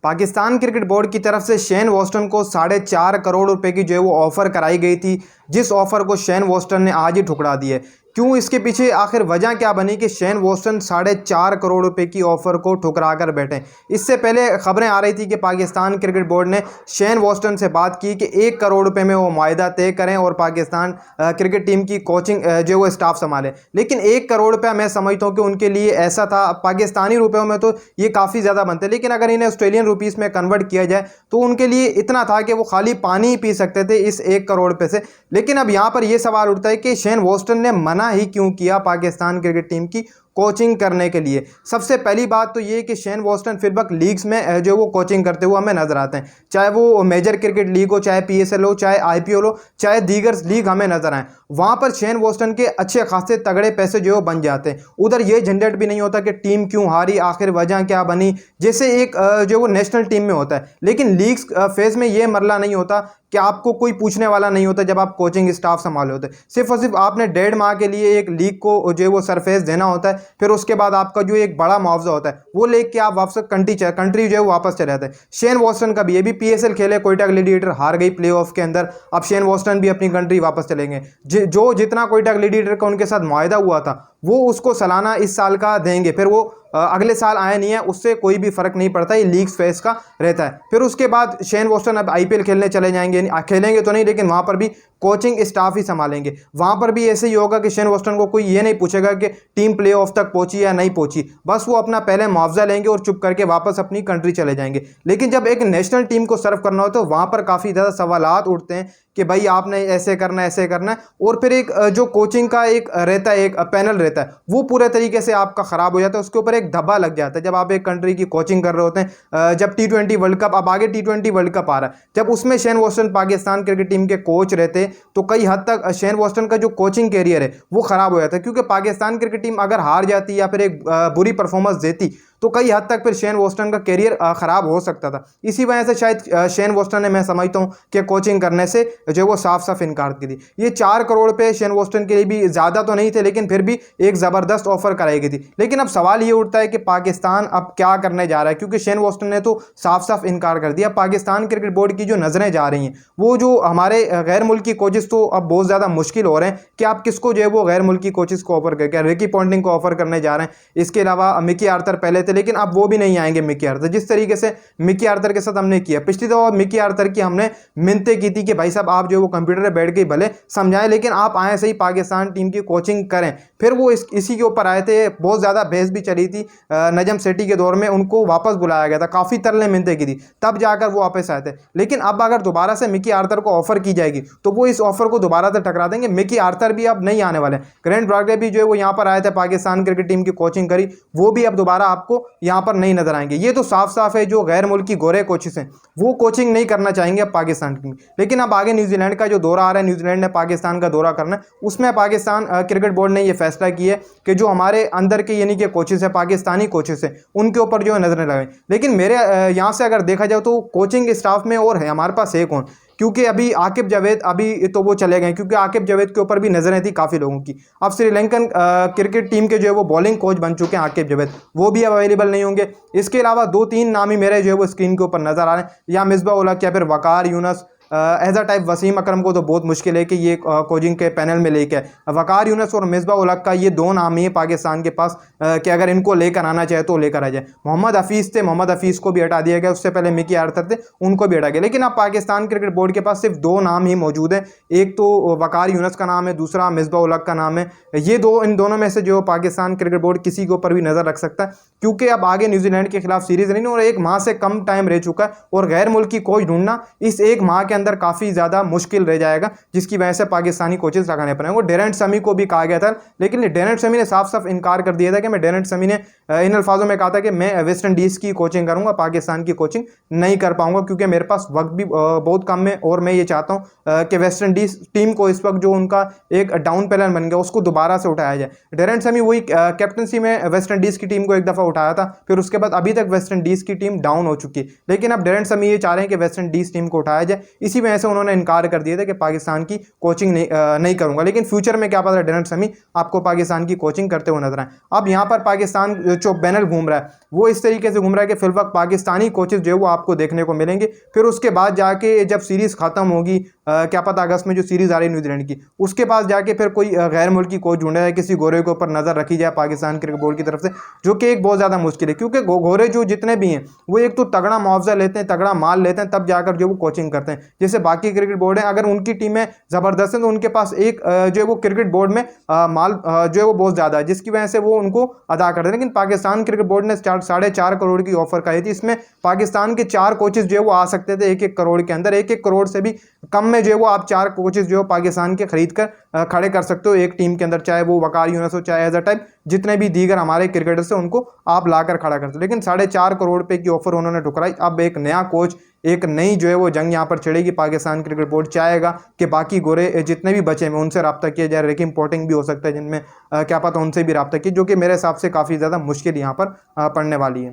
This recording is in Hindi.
पाकिस्तान क्रिकेट बोर्ड की तरफ से शेन वॉस्टन को 4.5 करोड़ रुपए की जो है वो ऑफ़र कराई गई थी, जिस ऑफ़र को शेन वॉस्टन ने आज ही ठुकरा दी है। क्यों, इसके पीछे आखिर वजह क्या बनी कि शेन वॉस्टन 4.5 करोड़ रुपए की ऑफ़र को ठुकरा कर बैठे। इससे पहले खबरें आ रही थी कि पाकिस्तान क्रिकेट बोर्ड ने शेन वॉस्टन से बात की कि 1 करोड़ रुपए में वो मुआहदा तय करें और पाकिस्तान क्रिकेट टीम की कोचिंग जो वो स्टाफ संभाले। लेकिन 1 करोड़ रुपया मैं समझता हूँ कि उनके लिए ऐसा था, पाकिस्तानी रुपयों में तो ये काफ़ी ज़्यादा बनते, लेकिन अगर इन्हें ऑस्ट्रेलियन रुपीज़ में कन्वर्ट किया जाए तो उनके लिए इतना था कि वो खाली पानी ही पी सकते थे इस 1 करोड़ रुपये से। लेकिन अब यहाँ पर यह सवाल उठता है कि शेन वॉस्टन ने मना ही क्यों किया पाकिस्तान क्रिकेट टीम की कोचिंग करने के लिए। सबसे पहली बात तो ये कि शेन वॉस्टन फिर वक्त लीग्स में जो वो कोचिंग करते हुए हमें नजर आते हैं, चाहे वो मेजर क्रिकेट लीग हो, चाहे PSL हो, चाहे IPL हो, चाहे दीगर लीग हमें नजर आए, वहाँ पर शेन वॉस्टन के अच्छे खासे तगड़े पैसे जो बन जाते हैं। उधर ये झंझट भी नहीं होता कि टीम क्यों हारी, आखिर वजह क्या बनी, जैसे एक जो वो नेशनल टीम में होता है। लेकिन लीग्स फेज में ये मरला नहीं होता कि आपको कोई पूछने वाला नहीं होता जब आप कोचिंग स्टाफ संभाले होते। सिर्फ और सिर्फ आपने 1.5 माह के लिए एक लीग को जो वो सरफेस देना होता है, फिर उसके बाद आपका जो एक बड़ा मुआवजा होता है वो लेके आप वापस कंट्री जो है वापस चले जाते हैं। शेन वॉस्टन का भी ये भी PSL खेले, कोयटा ग्लैडिएटर हार गई प्लेऑफ के अंदर, अब शेन वॉस्टन भी अपनी कंट्री वापस चलेंगे। जो जितना कोयटा ग्लैडिएटर का उनके साथ मुआहदा हुआ था वो उसको सालाना इस साल का देंगे, फिर वो अगले साल आया नहीं है, उससे कोई भी फर्क नहीं पड़ता, ये लीग्स फेस का रहता है। फिर उसके बाद शेन वॉस्टन अब IPL खेलने चले जाएंगे, खेलेंगे तो नहीं लेकिन वहाँ पर भी कोचिंग स्टाफ ही संभालेंगे। वहाँ पर भी ऐसे ही होगा कि शेन वॉस्टन को कोई ये नहीं पूछेगा कि टीम प्ले ऑफ तक पहुंची या नहीं पहुंची, बस वो अपना पहले मुआवजा लेंगे और चुप करके वापस अपनी कंट्री चले जाएंगे। लेकिन जब एक नेशनल टीम को सर्व करना हो तो वहाँ पर काफ़ी ज़्यादा सवालात उठते हैं कि भाई आपने ऐसे करना है, ऐसे करना है, और फिर एक जो कोचिंग का एक रहता है, एक पैनल रहता है, वो पूरे तरीके से आपका ख़राब हो जाता है, उसके ऊपर एक धब्बा लग जाता है। जब आप एक कंट्री की कोचिंग कर रहे होते हैं, जब T20 वर्ल्ड कप, अब आगे T20 वर्ल्ड कप आ रहा है, जब उसमें शेन वॉस्टन पाकिस्तान क्रिकेट टीम के कोच रहते तो कई हद तक शेन वॉस्टन का जो कोचिंग कैरियर है वो ख़राब हो जाता है, क्योंकि पाकिस्तान क्रिकेट टीम अगर हार जाती या फिर एक बुरी परफॉर्मेंस देती तो कई हद तक फिर शेन वॉस्टन का कैरियर ख़राब हो सकता था। इसी वजह से शायद शेन वॉस्टन ने, मैं समझता हूँ कि कोचिंग करने से जो वो साफ साफ इनकार की थी। ये 4 करोड़ पे शेन वॉस्टन के लिए भी ज़्यादा तो नहीं थे, लेकिन फिर भी एक ज़बरदस्त ऑफर कराई गई थी। लेकिन अब सवाल ये उठता है कि पाकिस्तान अब क्या करने जा रहा है, क्योंकि शेन वॉस्टन ने तो साफ साफ इनकार कर दिया। पाकिस्तान क्रिकेट बोर्ड की जो नज़रें जा रही हैं, वो जो हमारे गैर मुल्की कोचेस, तो अब बहुत ज़्यादा मुश्किल हो रहे हैं कि आप किसको जो है वो गैर मुल्की कोचेस को ऑफर करके, रिकी पॉन्टिंग को ऑफर करने जा रहे हैं। इसके अलावा मिकी आर्थर पहले थे, लेकिन अब वो भी नहीं आएंगे मिकी आर्थर। जिस तरीके से मिकी आर्थर के साथ हमने किया पिछली दफा, मिकी आर्थर की हमने मिन्नतें की थी कि भाई साहब आप जो वो कंप्यूटर पे बैठ के भले समझाएं, लेकिन आप आए सही पाकिस्तान टीम की कोचिंग करें। फिर वो इसी के ऊपर आए थे, बहुत ज़्यादा बहस भी चली थी, नजम सेठी के दौर में उनको वापस बुलाया गया था, काफ़ी तरले मिन्नतें की थी, तब जाकर वो वापस आए थे। लेकिन अब अगर दोबारा से मिकी आर्थर को ऑफर की जाएगी तो वो इस ऑफर को दोबारा से टकरा देंगे। मिकी आर्थर भी अब नहीं आने वाले। ग्रैंट ब्रॉडवे भी जो है वो यहाँ पर आए थे, पाकिस्तान क्रिकेट टीम की कोचिंग करी, वो भी अब दोबारा आपको यहाँ पर नहीं नजर आएंगे। ये तो साफ साफ है जो गैर मुल्की गोरे कोचेस हैं वो कोचिंग नहीं करना चाहेंगे अब पाकिस्तान की। लेकिन अब आगे न्यूजीलैंड का जो दौरा आ रहा है, न्यूजीलैंड ने पाकिस्तान का दौरा करना है, उसमें पाकिस्तान क्रिकेट बोर्ड ने ये फैसला किया है कि जो हमारे अंदर के यानी कि कोचेस है, पाकिस्तानी कोचेस है, उनके ऊपर जो है नजरें लगाएं। लेकिन मेरे यहाँ से अगर देखा जाए तो कोचिंग स्टाफ में और है हमारे पास है कौन, क्योंकि अभी आकिब जावेद अभी तो वो चले गए, क्योंकि आकिब जावेद के ऊपर भी नजरें थी काफ़ी लोगों की। अब श्रीलंकन क्रिकेट टीम के जो है वो बॉलिंग कोच बन चुके हैं आकिब जावेद, वो भी अब अवेलेबल नहीं होंगे। इसके अलावा 2-3 नाम ही मेरे जो है वो स्क्रीन के ऊपर नजर आ रहे हैं, या मिसबा उल हक या फिर Waqar Younis, as a type Wasim Akram को तो बहुत मुश्किल है कि ये कोचिंग के पैनल में लेके आए। वकार यूनस और मिसबा उल हक का ये 2 नाम ही है पाकिस्तान के पास कि अगर इनको लेकर आना चाहे तो लेकर आ जाए। मोहम्मद हफीज़ थे, मोहम्मद हफीज़ को भी हटा दिया गया, उससे पहले मिकी आर्थर थे, उनको भी हटा गया। लेकिन अब पाकिस्तान क्रिकेट बोर्ड के पास सिर्फ 2 नाम ही मौजूद हैं, एक तो वकार यूनस का नाम है, दूसरा मिसबा उल हक का नाम है। ये इन दोनों में से जो पाकिस्तान क्रिकेट बोर्ड किसी के ऊपर भी नज़र रख सकता है, क्योंकि अब आगे न्यूजीलैंड के खिलाफ सीरीज नहीं, और 1 माह से कम टाइम रह चुका है, और गैर मुल्की कोच ढूंढना इस 1 माह के अंदर काफ़ी ज़्यादा मुश्किल रह जाएगा, जिसकी वजह से पाकिस्तानी कोचेस लगाने पड़ेंगे। डेरेंट शमी को भी कहा गया था, लेकिन डेरेंट शमी ने साफ साफ इनकार कर दिया था कि डेरेंट शमी ने इन अल्फाजों में कहा था कि मैं वेस्ट इंडीज़ की कोचिंग करूंगा, पाकिस्तान की कोचिंग नहीं कर पाऊंगा, क्योंकि मेरे पास वक्त भी बहुत कम है, और मैं ये चाहता हूँ कि वेस्ट इंडीज़ टीम को इस वक्त जो उनका एक डाउन पैनल बन गया उसको दोबारा से उठाया जाए। डेरेंट शमी वही कैप्टनसी में वेस्ट इंडीज़ की टीम को एक दफ़ा उठाया था, फिर उसके बाद अभी तक वेस्ट इंडीज़ की टीम डाउन हो चुकी है। लेकिन अब डेरेन समी ये चाह रहे हैं कि वेस्ट इंडीज़ टीम को उठाया जाए, इसी वजह से उन्होंने इनकार कर दिया था कि पाकिस्तान की कोचिंग नहीं करूंगा। लेकिन फ्यूचर में क्या पता डेरेन समी आपको पाकिस्तान की कोचिंग करते हुए नजर आए। अब यहाँ पर पाकिस्तान जो पैनल घूम रहा है वो इस तरीके से घूम रहा है कि फिल वक्त पाकिस्तानी कोचेज जो है वो आपको देखने को मिलेंगे। फिर उसके बाद जाके जब सीरीज़ खत्म होगी, क्या पता अगस्त में जो सीरीज़ आ रही न्यूजीलैंड की, उसके पास जाके फिर कोई गैर मुल्की कोच ढूंढा जाए, किसी गोरे के ऊपर नज़र रखी जाए पाकिस्तान क्रिकेट बोर्ड की तरफ से, जो कि एक बहुत ज़्यादा मुश्किल है। क्योंकि गोरे जो जितने भी हैं वो एक तो तगड़ा मुआवजा लेते हैं, तगड़ा माल लेते हैं, तब जाकर जो वो कोचिंग करते हैं। जैसे बाकी क्रिकेट बोर्ड है, अगर उनकी टीमें ज़बरदस्त हैं तो उनके पास एक जो है वो क्रिकेट बोर्ड में माल जो है वो बहुत ज़्यादा है, जिसकी वजह से वो उनको अदा करते हैं। लेकिन पाकिस्तान क्रिकेट बोर्ड ने 4.5 करोड़ की ऑफर करी थी। इसमें पाकिस्तान के 4 कोचेज जो है वो आ सकते थे 1-1 करोड़ के अंदर। 1-1 करोड़ से भी कम में जो है वो आप 4 कोचेज जो है पाकिस्तान के खरीद कर खड़े कर सकते हो एक टीम के अंदर, चाहे वो वकार यूनुस हो, चाहे एज अ टाइप जितने भी दीगर हमारे क्रिकेटर्स हैं उनको आप लाकर खड़ा करते हो। लेकिन 4.5 करोड़ रुपए की ऑफर उन्होंने ठुकराई। अब एक नया कोच, एक नई जो है वो जंग यहाँ पर छिड़ेगी। पाकिस्तान क्रिकेट बोर्ड चाहेगा कि बाकी गोरे जितने भी बचे हैं उनसे रब्ता किया जाए। रिकी पोंटिंग भी हो सकता है जिनमें क्या पता उनसे भी रब्ता किया, जो कि मेरे हिसाब से काफ़ी ज़्यादा मुश्किल यहाँ पर पड़ने वाली है।